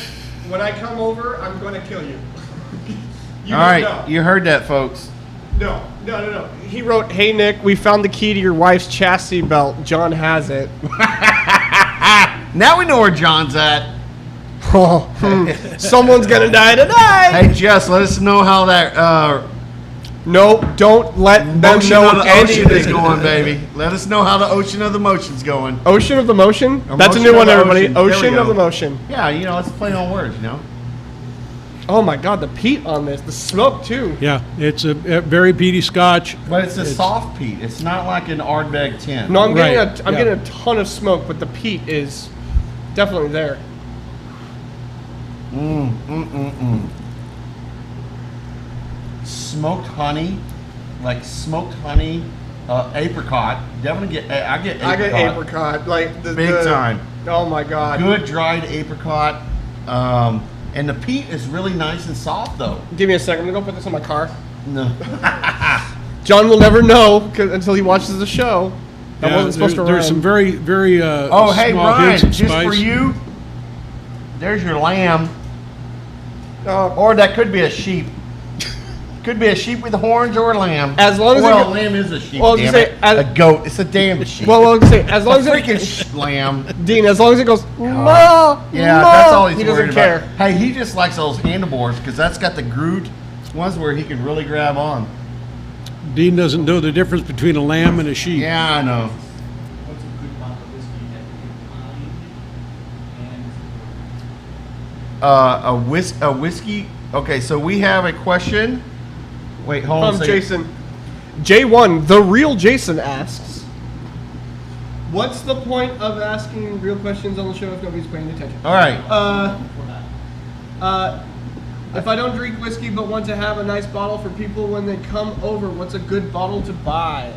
When I come over, I'm going to kill you. All right, you heard that, folks. No. He wrote, "Hey Nick, we found the key to your wife's chastity belt. John has it." Now we know where John's at. Oh, someone's gonna die tonight. Hey, Jess, let us know how that No, don't let them motion know of the ocean is anything. going, baby. Let us know how the ocean of the motion's going. Ocean of the motion. Or That's a motion new of one, the everybody. ocean. There we Ocean go. of the motion. Yeah, you know, it's a play on words, you know. Oh my God, the peat on this, the smoke too. Yeah, it's a very peaty Scotch. But it's a soft peat. It's not like an Ardbeg 10. No, I'm getting Right, I'm yeah. getting a ton of smoke, but the peat is definitely there. Smoked honey, like smoked honey, apricot. Definitely get. I get apricot. I get apricot, like Big time. Oh my God. Good dried apricot. And the peat is really nice and soft though. Give me a second. I'm gonna go put this in my car. No. John will never know until he watches the show. I Yeah, wasn't supposed to there's rhyme. some very Oh, hey small Brian, hints of just spice. for you. There's your lamb, Oh, or that could be a sheep. Could be a sheep with horns or a lamb. As long as it well, go- a lamb is a sheep. Well, I was damn gonna it. say, as- a goat. It's a damn sheep. well, I was gonna say, as long a as freaking it, lamb. Dean, as long as it goes, ma, Yeah, ma, that's all he's he doesn't worried care. about. Hey, he just likes those handlebars because that's got the grooved ones where he can really grab on. Dean doesn't know the difference between a lamb and a sheep. Yeah, I know. A whiskey. Okay, so we have a question. Wait, hold on. a From second. Jason. J1, the real Jason asks, what's the point of asking real questions on the show if nobody's paying attention? All right. If I don't drink whiskey but want to have a nice bottle for people when they come over, what's a good bottle to buy?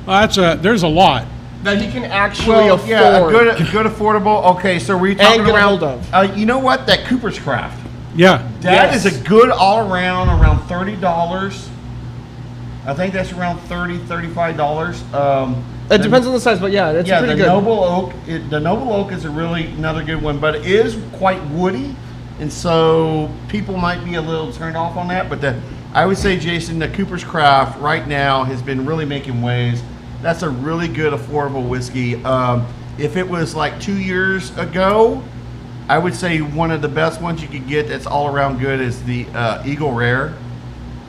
There's a lot. that he can actually afford. Yeah, a good affordable. Okay, so we're talking get a around. hold of. You know what? That Cooper's Craft. Yeah. That Yes. is a good all around, around $30. I think that's around $35. It depends on the size, but yeah, it's pretty the good. Noble Oak. The Noble Oak is another good one, but it is quite woody, and so people might be a little turned off on that. But I would say, Jason, the Cooper's Craft right now has been really making waves. That's a really good affordable whiskey. If it was like 2 years ago, I would say one of the best ones you could get that's all around good is the Eagle Rare.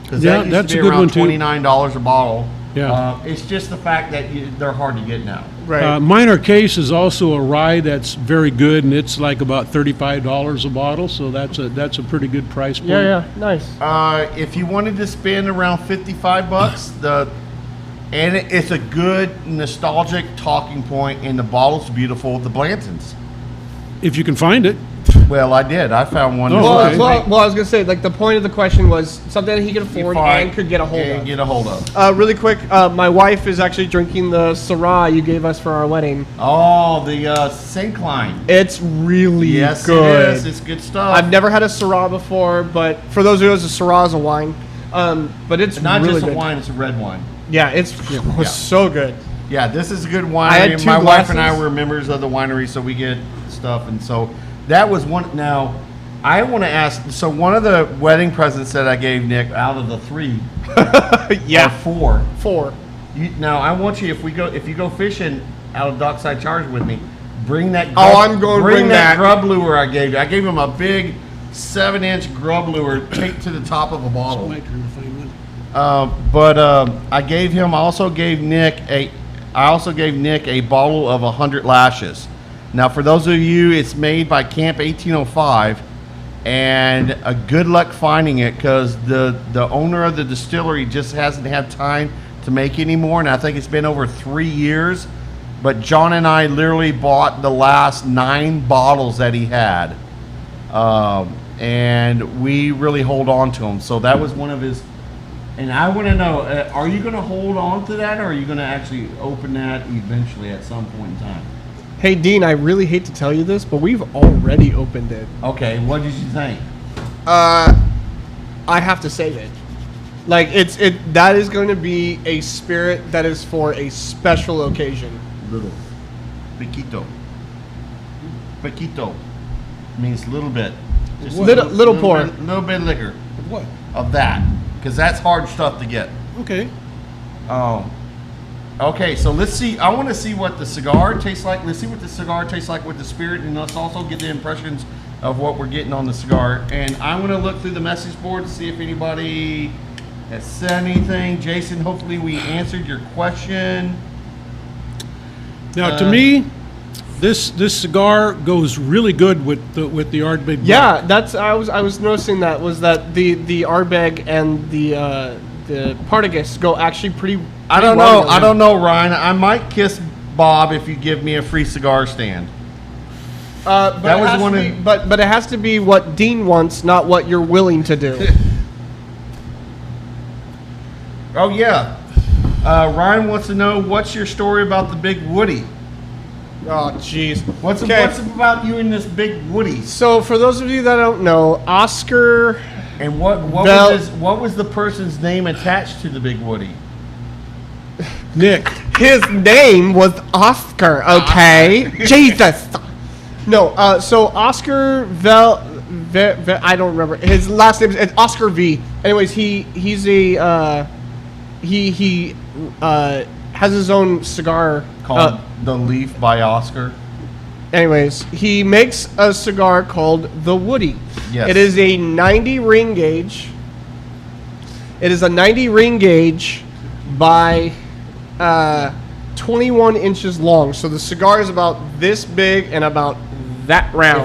Because Yeah, that used that's to be a good around one, too. $29 a bottle. Yeah. It's just the fact that they're hard to get now. Right. Minor Case is also a rye that's very good, and it's like about $35 a bottle, so that's a pretty good price point. yeah, nice. If you wanted to spend around $55, and it's a good nostalgic talking point, and the bottle's beautiful. The Blantons. If you can find it. Well, I did. I found one. Oh, that's okay. Well, I was gonna say, like, the point of the question was something that he could afford and could get a hold of. Get a hold of. Really quick, my wife is actually drinking the Syrah you gave us for our wedding. Oh, the Syncline. It's really Yes, good. it is. It's good stuff. I've never had a Syrah before, but for those who knows, a Syrah is a wine. But it's Not really just a good. wine; it's a red wine. Yeah, it's so good. Yeah, this is a good I had winery. 2 My wife and I glasses. were members of the winery, so we get stuff, and so that was one. Now, I want to ask. So, one of the wedding presents that I gave Nick, out of the 3, or 4. 4. Now, I want you, if you go fishing out of Dockside Charge with me, bring that. I'm going to bring that. grub lure I gave you. I gave him a big 7-inch grub lure taped to the top of a bottle. My turn to find one. I also gave Nick a bottle of 100 Lashes. Now, for those of you, it's made by Camp 1805, and good luck finding it because the owner of the distillery just hasn't had time to make anymore, and I think it's been over 3 years. But John and I literally bought the last 9 bottles that he had, and we really hold on to them. So that was one of his. And I want to know, are you going to hold on to that, or are you going to actually open that eventually at some point in time? Hey, Dean, I really hate to tell you this, but we've already opened it. Okay, what did you think? I have to save it. Like, that is going to be a spirit that is for a special occasion. Little. Pequito. Pequito means little bit. Just Little pour. Little bit of liquor What? of that, because that's hard stuff to get. Okay. Okay, so let's see. I want to see what the cigar tastes like. Let's see what the cigar tastes like with the spirit, and let's also get the impressions of what we're getting on the cigar. And I want to look through the message board to see if anybody has said anything. Jason, hopefully we answered your question. Now, to me, this cigar goes really good with the Ardbeg Black. Yeah, that's I was noticing that the Ardbeg and the Partagas go actually pretty. I don't know, Ryan. I might kiss Bob if you give me a free cigar stand. But That it was has one to of- be, but it has to be what Dean wants, not what you're willing to do. Oh yeah. Ryan wants to know, what's your story about the Big Woody? Oh, jeez. What's Okay. about you and this Big Woody? So, for those of you that don't know, Oscar. And what Vel- was the person's name attached to the Big Woody? Nick. His name was Oscar, okay? Jesus. No, so Oscar I don't remember. His last name is Oscar V. Anyways, he's a he has his own cigar Called The Leaf by Oscar. anyways, he makes a cigar called the Woody. Yes. It is a 90 ring gauge. It is a 90 ring gauge by 21 inches long. So the cigar is about this big and about that round.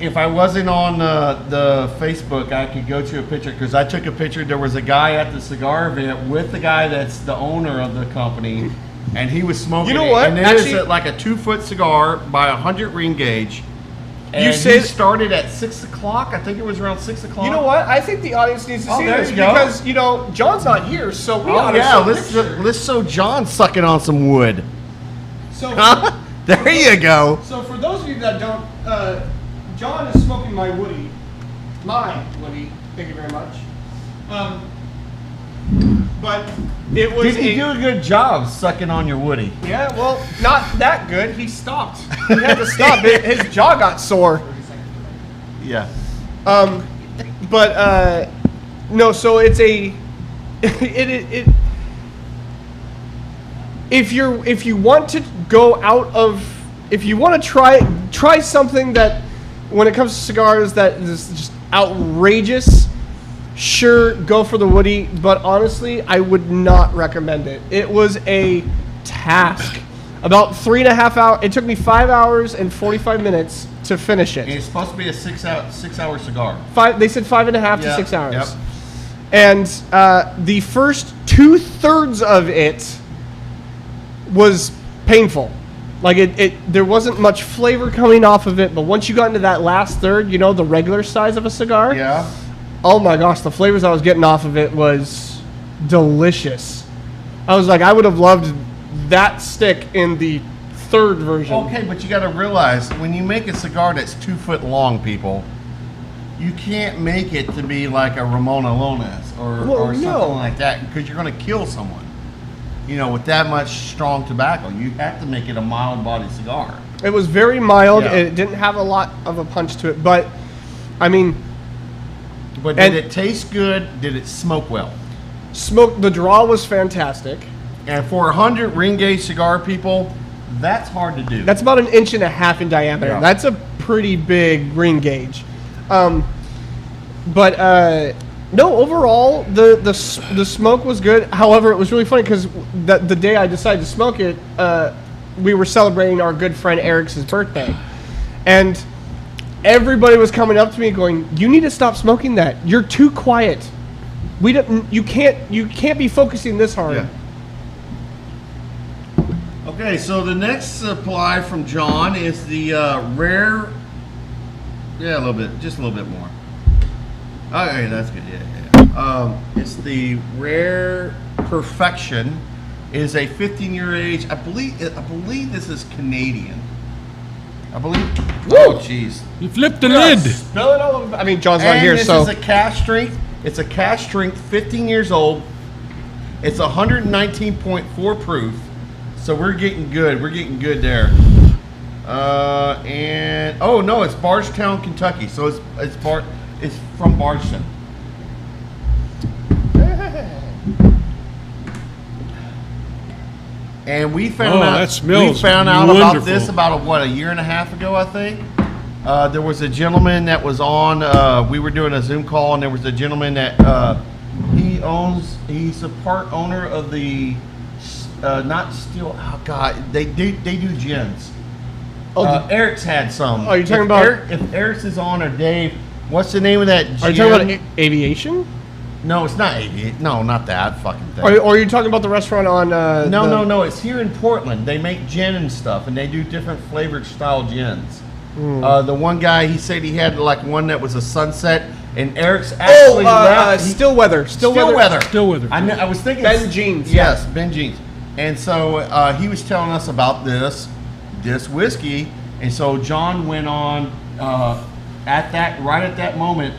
If I wasn't on the Facebook, I could go to a picture, because I took a picture. There was a guy at the cigar event with the guy that's the owner of the company, and he was smoking. You know it. what? And it Actually- is like a 2-foot cigar by 100 ring gauge. And You he said- started at 6 o'clock. I think it was around 6 o'clock. You know what? I think the audience needs to Oh, see there this you go. because John's not here, so we Oh ought to yeah, show let's picture. show John sucking on some wood. So, There you go. so for those of you that don't, John is smoking my Woody. My Woody. Thank you very much. But it was Did he do a good job sucking on your Woody? Yeah, well, not that good. He stopped. He had to stop. His jaw got sore. Yeah. But no. So it's a it. If you want to go out of, if you want to try something that, when it comes to cigars, that is just outrageous, sure, go for the Woody. But honestly, I would not recommend it. It was a task. About 3.5 hours. It took me 5 hours and 45 minutes to finish it. And it's supposed to be a 6-hour cigar. They said 5.5 to Yeah, 6 hours. yep. And the first 2/3 of it was painful. Like there wasn't much flavor coming off of it, but once you got into that last third, the regular size of a cigar. Yeah. Oh my gosh, the flavors I was getting off of it was delicious. I was like, I would have loved that stick in the third version. Okay, but you got to realize, when you make a cigar that's 2 foot long, people, you can't make it to be like a Ramon Alones or something like that, because you're going to kill someone. With that much strong tobacco, you have to make it a mild-bodied cigar. It was very mild. Yeah. It didn't have a lot of a punch to it, but I mean, But did it taste good? Did it smoke well? the draw was fantastic. And for 100 ring gauge cigar, people, that's hard to do. That's about 1.5 inches in diameter. Yeah. That's a pretty big ring gauge. No, overall the smoke was good. However, it was really funny because the day I decided to smoke it, we were celebrating our good friend Eric's birthday, and everybody was coming up to me going, "You need to stop smoking that. You're too quiet. You can't be focusing this hard." Yeah. Okay, so the next supply from John is the rare. Yeah, a little bit, just a little bit more. Okay, that's good. Yeah. It's the Rare Perfection. It is a 15-year age. I believe this is Canadian. I believe. Woo! Oh, jeez. You flipped the lid. Spill it all over. I mean, John's not And here, this so is a cask strength. It's a cask strength, 15 years old. It's 119.4 proof. So we're getting good. We're getting good there. And oh no, it's Bardstown, Kentucky. So it's from Bardstown. And we found out. That smells We found out wonderful. about this about a year and a half ago, I think. There was a gentleman that was on. We were doing a Zoom call, and there was a gentleman that he's a part owner of the not still. Oh God, they do gins. Eric's had some. Oh, you're talking about- if Eric's is on, or Dave? What's the name of that gin? Are you talking about aviation? No, it's not aviation. No, not that fucking thing. Or are you talking about the restaurant on? No. It's here in Portland. They make gin and stuff, and they do different flavored style gins. The one guy, he said he had like one that was a sunset, and Eric's actually Stillweather. Stillweather. I was thinking Ben Jeans. Yes, Ben Jeans. And so he was telling us about this whiskey, and so John went on right at that moment,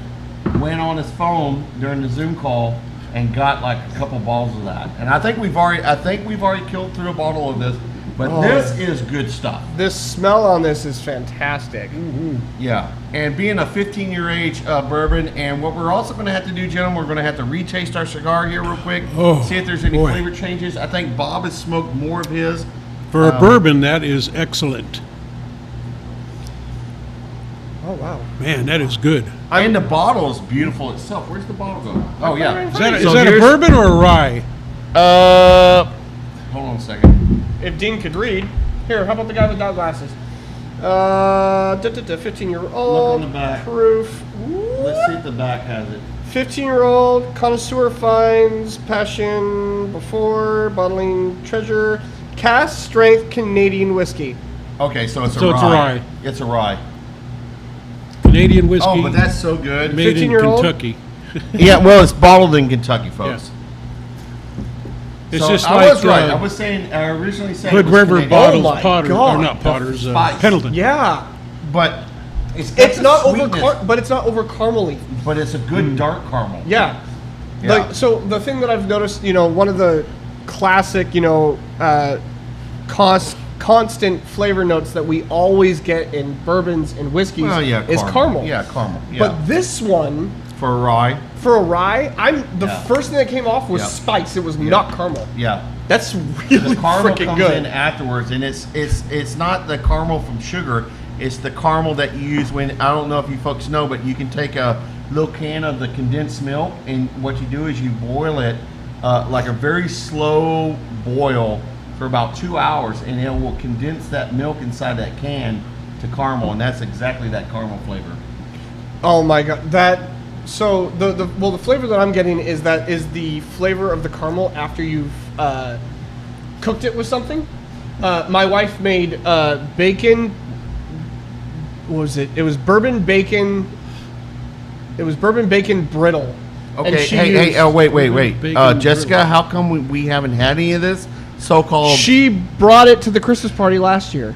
went on his phone during the Zoom call and got like a couple bottles of that. And I think we've already killed through a bottle of this, but this is good stuff. This smell on this is fantastic. Yeah, and being a 15-year age bourbon, and what we're also going to have to do, gentlemen, we're going to have to retaste our cigar here real quick, see if there's any flavor changes. I think Bob has smoked more of his. For a bourbon, that is excellent. Oh wow, Man, that is good. And the bottle is beautiful itself. Where's the bottle go? Oh yeah. Is that So a here's- bourbon or a rye? Hold on a second. if Dean could read. Here, how about the guy without glasses? 15-year-old. Look on the back. Proof. Let's see if the back has it. 15-year-old connoisseur finds passion before bottling treasure. Cask strength Canadian whiskey. Okay, so it's a So rye. it's a rye. It's a rye. Canadian whiskey. Oh, but that's so good. made in 15-year-old? Kentucky. Yeah, well, it's bottled in Kentucky, folks. It's so just I like was right. I was saying, I originally said Hood it was River Canadian. bottles, Oh my Potter, God. or not Potters, spice. Pendleton. Yeah. But it's It's the not over, sweetness, but it's not over caramely. but it's a good dark caramel. Yeah. Yeah. Like, so the thing that I've noticed, one of the classic, constant flavor notes that we always get in bourbons and whiskeys Well, yeah, is caramel. Yeah, caramel. Yeah. But this one, for a rye, for a rye, the Yeah. first thing that came off was Yeah. spice. It was not caramel. yeah. That's really The caramel freaking comes good. in afterwards, and it's not the caramel from sugar. It's the caramel that you use when, I don't know if you folks know, but you can take a little can of the condensed milk, and what you do is you boil it like a very slow boil for about 2 hours, and it will condense that milk inside that can to caramel, and that's exactly that caramel flavor. Oh my god, so the flavor that I'm getting is the flavor of the caramel after you've cooked it with something. My wife made bacon. What was it? It was bourbon bacon. It was bourbon bacon brittle. And Okay, she hey, used- oh, wait. Bacon Jessica, brittle. how come we haven't had any of this so-called? She brought it to the Christmas party last year.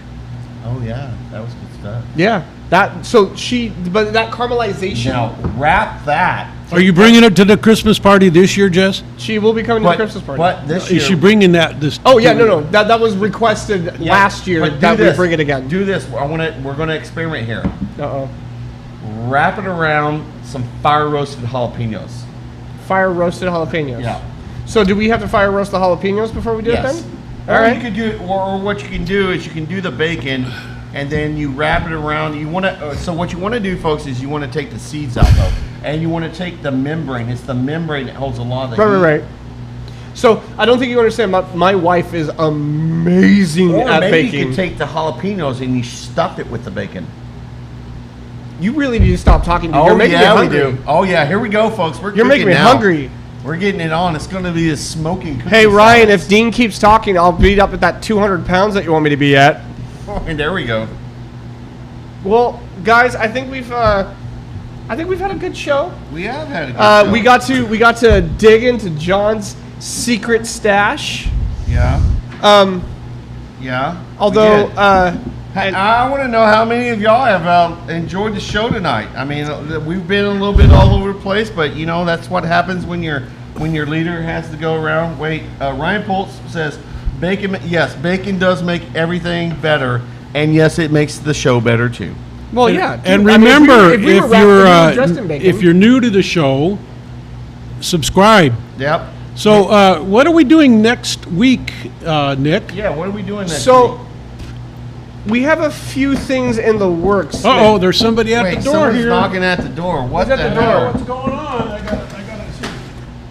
Oh yeah, that was good stuff. Yeah, but that caramelization. Now wrap that. Are you bringing it to the Christmas party this year, Jess? She will be coming to the Christmas party. But this year, Is she bringing that this? Oh yeah, no, that was requested Yeah, last year but do that we this. bring it again. Do this. We're gonna experiment here. Uh-oh. Wrap it around some fire roasted jalapenos. Fire roasted jalapenos. Yeah. So do we have to fire roast the jalapenos before we do Yes. it then? Or All right. you could do, or what you can do is you can do the bacon, and then you wrap it around. You want to. So what you want to do, folks, is you want to take the seeds out though, and you want to take the membrane. It's the membrane that holds a lot of the heat. Right. So I don't think you understand. My wife is amazing Or at maybe baking. you could take the jalapenos and you stuff it with the bacon. You really need to stop talking to me. Oh You're making me yeah, we hungry. do. Oh yeah, here we go, folks. We're You're making me cooking now. hungry. We're getting it on. It's going to be a smoking cookie. Hey Ryan, salad. if Dean keeps talking, I'll beat up at that 200 pounds that you want me to be at. And there we go. Well, guys, I think we've had a good show. We have had a good show. We got to dig into John's secret stash. Yeah. Yeah. we Although, did. I want to know how many of y'all have enjoyed the show tonight. I mean, we've been a little bit all over the place, but you know that's what happens when your leader has to go around. Wait, Ryan Poltz says bacon. Yes, bacon does make everything better, and yes, it makes the show better too. well, yeah. And dude, I mean, remember, if we were dressed in bacon, if you're new to the show, subscribe. Yep. So, what are we doing next week, Nick? Yeah. What are we doing next so week? we have a few things in the works. Oh, there's somebody at Wait, the door someone's here. knocking at the door. What Who's at the hell? door? What's going on? I gotta see.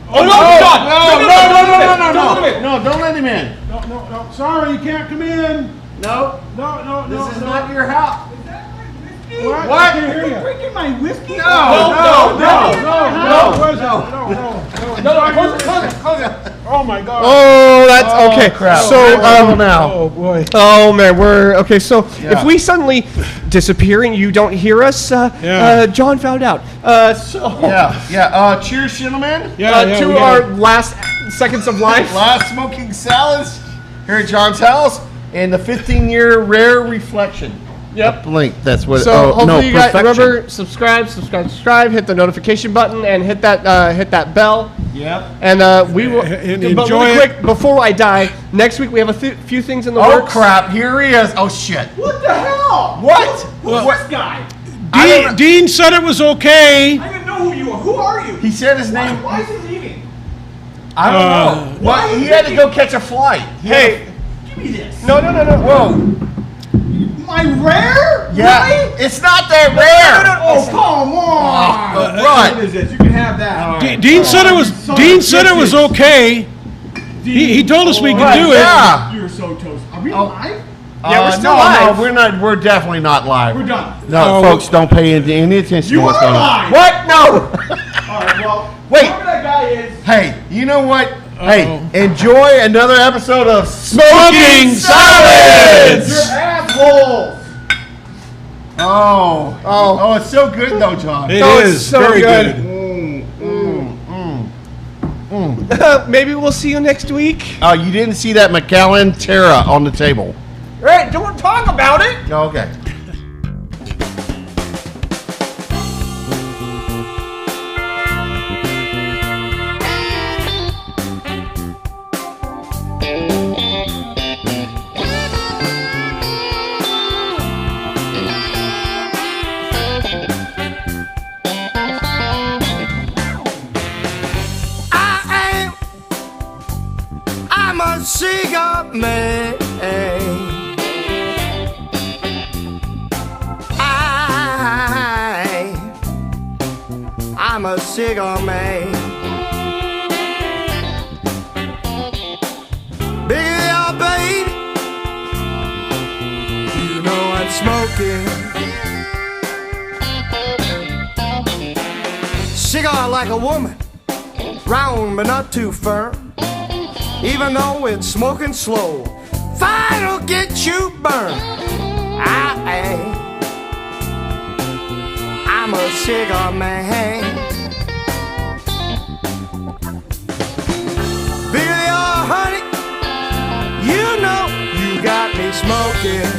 Oh no, No, don't let him in. No. Sorry, you can't come in. no. No. This is not your house. What? What? I can't hear you. Drinking my whiskey? Close it. Oh my God. Oh, that's Oh, okay. crap. So, now. Oh boy. oh man, we're okay. So Yeah. if we suddenly disappear and you don't hear us, Yeah. John found out. So Yeah. Cheers, gentlemen. to we our gotta- last seconds of life. Last smoking salads here at John's house, and the 15-year rare reflection. Yep. Blink. That's what. So hopefully you guys perfection. remember subscribe, hit the notification button, and hit that bell. Yep. And we will. And but enjoy really it. quick before I die, next week we have a few things in the Oh works. crap! Here he is. Oh shit! What the hell? What? Who's this guy? I don't- Dean said it was okay. I didn't know who you are. Who are you? He said his name. Why is he leaving? I don't know. why What? is He he had to thinking- go catch a flight. Hey, Give me this. no. Whoa. My rare? Yeah. Really? It's not that rare. Oh, come on. Right. What is this? You can have that. Dean said it was. Dean said it was okay. He told us we could do it. Yeah. You're so toast. Are we live? Yeah, we're still no, live. No, we're not. We're definitely not live. We're done. No, Oh, folks, don't pay any attention You to what's are going on. live. What? No. All right, well, Wait. whoever that guy is, Hey, you know what? Uh-oh. Hey, enjoy another episode of Smoking Salads! you're assholes. Oh, it's so good though, John. It Oh, it's is so very good. good. Maybe we'll see you next week. You didn't see that Macallan Terra on the table. Hey, don't talk about it. Okay. I'm a cigar man. I'm a cigar man. Biggie, oh baby, you know I'm smoking. Cigar like a woman, round but not too firm. Even though it's smoking slow, fire'll get you burned. I'm a cigar man. Billy, oh honey, you know you got me smoking.